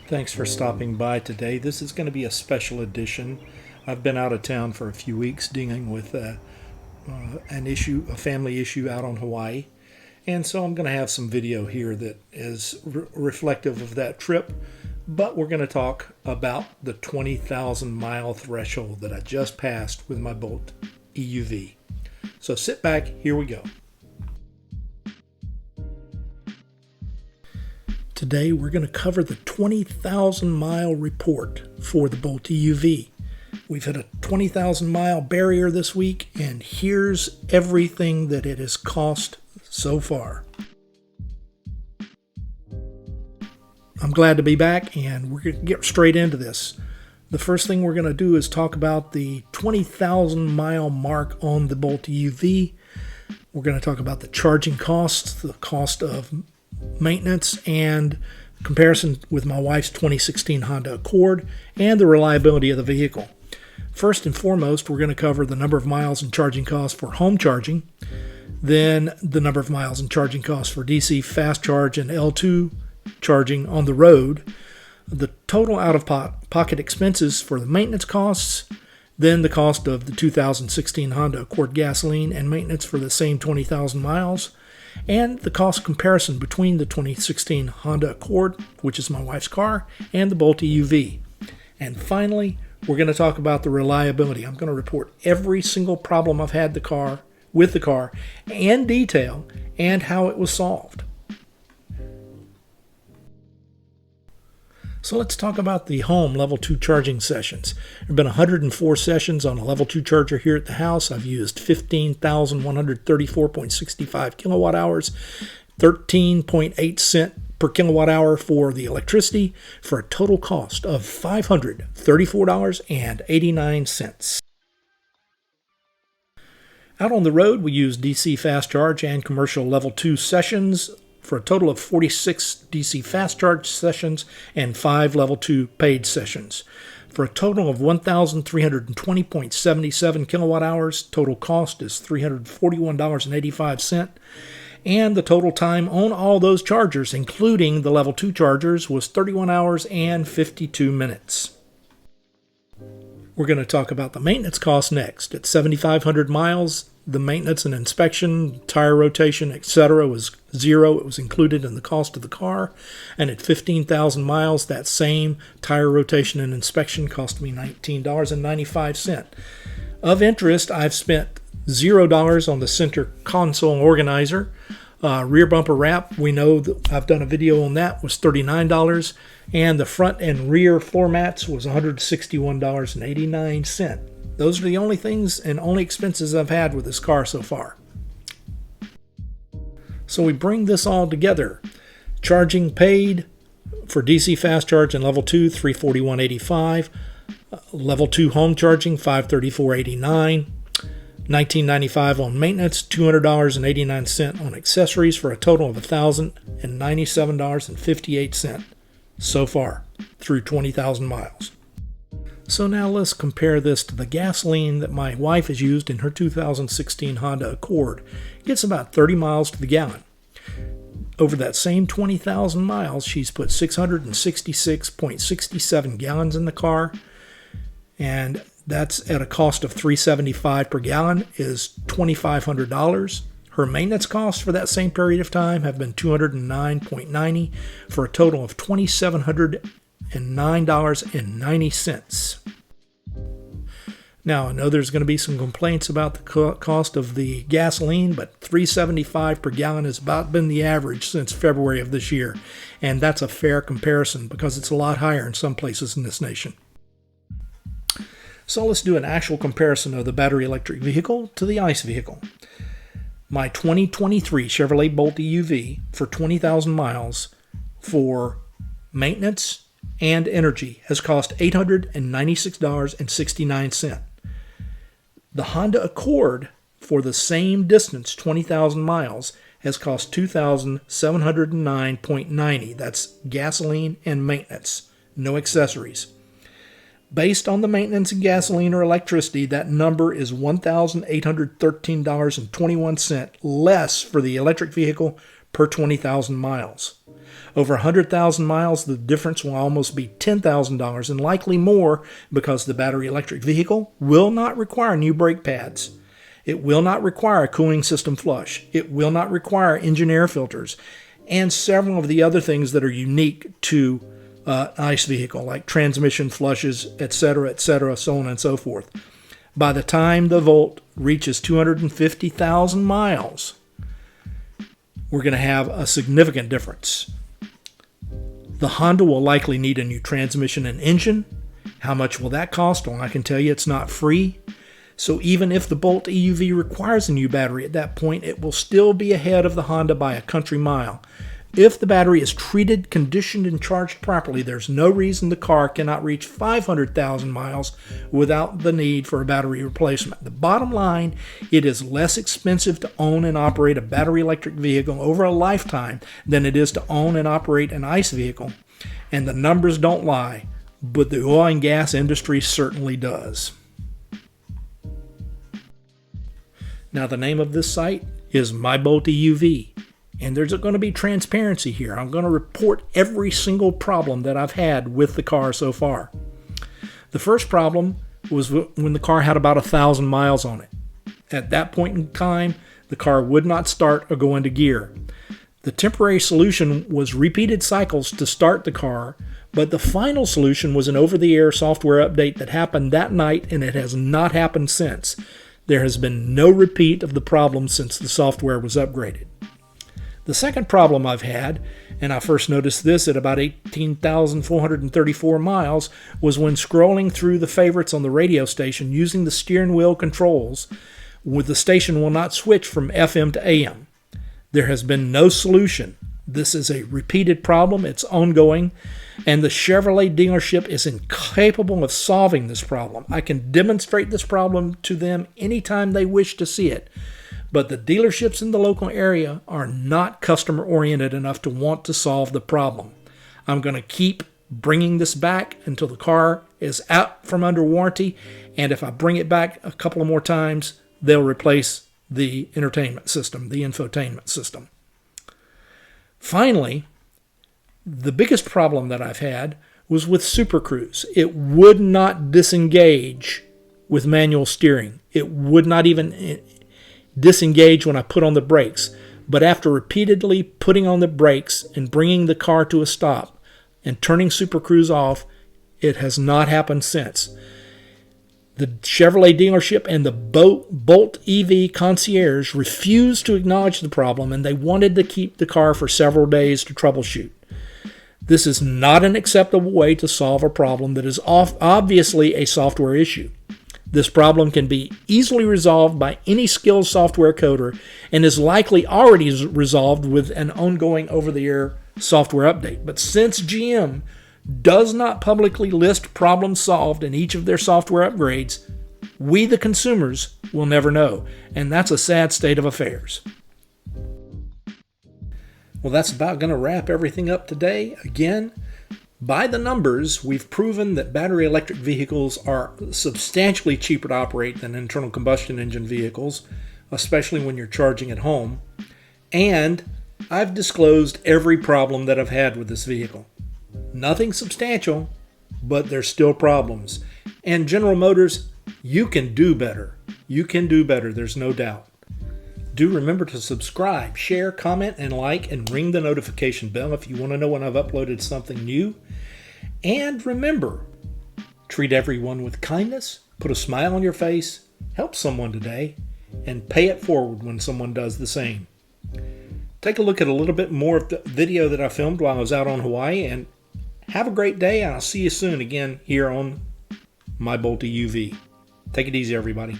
Thanks for stopping by today. This is going to be a special edition. I've been out of town for a few weeks dealing with an issue, a family issue out on Hawaii. And so I'm going to have some video here that is reflective of that trip. But we're going to talk about the 20,000 mile threshold that I just passed with my Bolt EUV. So sit back, here we go. Today we're going to cover the 20,000 mile report for the Bolt EUV. We've hit a 20,000 mile barrier this week, and here's everything that it has cost so far. I'm glad to be back, and we're going to get straight into this. The first thing we're going to do is talk about the 20,000 mile mark on the Bolt EUV. We're going to talk about the charging costs, the cost of maintenance, and comparison with my wife's 2016 Honda Accord, and the reliability of the vehicle. First and foremost, we're going to cover the number of miles and charging costs for home charging, then the number of miles and charging costs for DC fast charge and L2 charging on the road, the total out-of-pocket expenses for the maintenance costs, then the cost of the 2016 Honda Accord gasoline and maintenance for the same 20,000 miles, and the cost comparison between the 2016 Honda Accord, which is my wife's car, and the Bolt EUV. And finally, we're going to talk about the reliability. I'm going to report every single problem I've had with the car in detail and how it was solved. So let's talk about the home level 2 charging sessions. There have been 104 sessions on a level 2 charger here at the house. I've used 15,134.65 kilowatt hours, 13.8 cents per kilowatt hour for the electricity, for a total cost of $534.89. Out on the road, we use DC fast charge and commercial level 2 sessions for a total of 46 DC fast charge sessions and 5 level 2 paid sessions, for a total of 1,320.77 kilowatt hours. Total cost is $341.85, and the total time on all those chargers, including the level 2 chargers, was 31 hours and 52 minutes. We're going to talk about the maintenance cost next. At 7,500 miles, the maintenance and inspection, tire rotation, etc. was zero. It was included in the cost of the car. And at 15,000 miles, that same tire rotation and inspection cost me $19.95. Of interest, I've spent $0 on the center console organizer. Rear bumper wrap, we know that I've done a video on that, was $39. And the front and rear floor mats was $161.89. Those are the only things and only expenses I've had with this car so far. So we bring this all together. Charging paid for DC fast charge and level 2, $341.85. Level 2 home charging, $534.89. $19.95 on maintenance, $200.89 on accessories, for a total of $1,097.58 so far through 20,000 miles. So now let's compare this to the gasoline that my wife has used in her 2016 Honda Accord. It gets about 30 miles to the gallon. Over that same 20,000 miles, she's put 666.67 gallons in the car, and that's at a cost of $3.75 per gallon, is $2,500. Her maintenance costs for that same period of time have been $209.90, for a total of $2,709.90. Now, I know there's going to be some complaints about the cost of the gasoline, but $3.75 per gallon has about been the average since February of this year, and that's a fair comparison because it's a lot higher in some places in this nation. So let's do an actual comparison of the battery electric vehicle to the ICE vehicle. My 2023 Chevrolet Bolt EUV for 20,000 miles for maintenance and energy has cost $896.69. The Honda Accord for the same distance, 20,000 miles, has cost $2,709.90. That's gasoline and maintenance, no accessories. Based on the maintenance and gasoline or electricity, that number is $1,813.21 less for the electric vehicle per 20,000 miles. Over 100,000 miles, the difference will almost be $10,000 and likely more because the battery electric vehicle will not require new brake pads. It will not require a cooling system flush. It will not require engine air filters and several of the other things that are unique to an ICE vehicle, like transmission flushes, etc., so on and so forth. By the time the Volt reaches 250,000 miles, we're going to have a significant difference. The Honda will likely need a new transmission and engine. How much will that cost? Well, I can tell you it's not free. So even if the Bolt EUV requires a new battery at that point, it will still be ahead of the Honda by a country mile. If the battery is treated, conditioned, and charged properly, there's no reason the car cannot reach 500,000 miles without the need for a battery replacement. The bottom line, it is less expensive to own and operate a battery electric vehicle over a lifetime than it is to own and operate an ICE vehicle. And the numbers don't lie, but the oil and gas industry certainly does. Now, the name of this site is My Bolt EUV. And there's going to be transparency here. I'm going to report every single problem that I've had with the car so far. The first problem was when the car had about 1,000 miles on it. At that point in time, the car would not start or go into gear. The temporary solution was repeated cycles to start the car, but the final solution was an over-the-air software update that happened that night, and it has not happened since. There has been no repeat of the problem since the software was upgraded. The second problem I've had, and I first noticed this at about 18,434 miles, was when scrolling through the favorites on the radio station using the steering wheel controls, the station will not switch from FM to AM. There has been no solution. This is a repeated problem, it's ongoing, and the Chevrolet dealership is incapable of solving this problem. I can demonstrate this problem to them anytime they wish to see it. But the dealerships in the local area are not customer-oriented enough to want to solve the problem. I'm going to keep bringing this back until the car is out from under warranty, and if I bring it back a couple of more times, they'll replace the entertainment system, the infotainment system. Finally, the biggest problem that I've had was with Super Cruise. It would not disengage with manual steering. It would not even disengage when I put on the brakes. But after repeatedly putting on the brakes and bringing the car to a stop and turning Super Cruise off, it has not happened since. The Chevrolet dealership and the Bolt EV concierge refused to acknowledge the problem, and they wanted to keep the car for several days to troubleshoot. This is not an acceptable way to solve a problem that is obviously a software issue. This problem can be easily resolved by any skilled software coder and is likely already resolved with an ongoing over-the-air software update. But since GM does not publicly list problems solved in each of their software upgrades, we, the consumers, will never know. And that's a sad state of affairs. Well, that's about going to wrap everything up today. Again, by the numbers, we've proven that battery electric vehicles are substantially cheaper to operate than internal combustion engine vehicles, especially when you're charging at home. And I've disclosed every problem that I've had with this vehicle. Nothing substantial, but there's still problems. And General Motors, you can do better. You can do better, there's no doubt. Do remember to subscribe, share, comment, and like, and ring the notification bell if you want to know when I've uploaded something new. And remember, treat everyone with kindness, put a smile on your face, help someone today, and pay it forward when someone does the same. Take a look at a little bit more of the video that I filmed while I was out on Hawaii, and have a great day, and I'll see you soon again here on My Bolt EUV. Take it easy, everybody.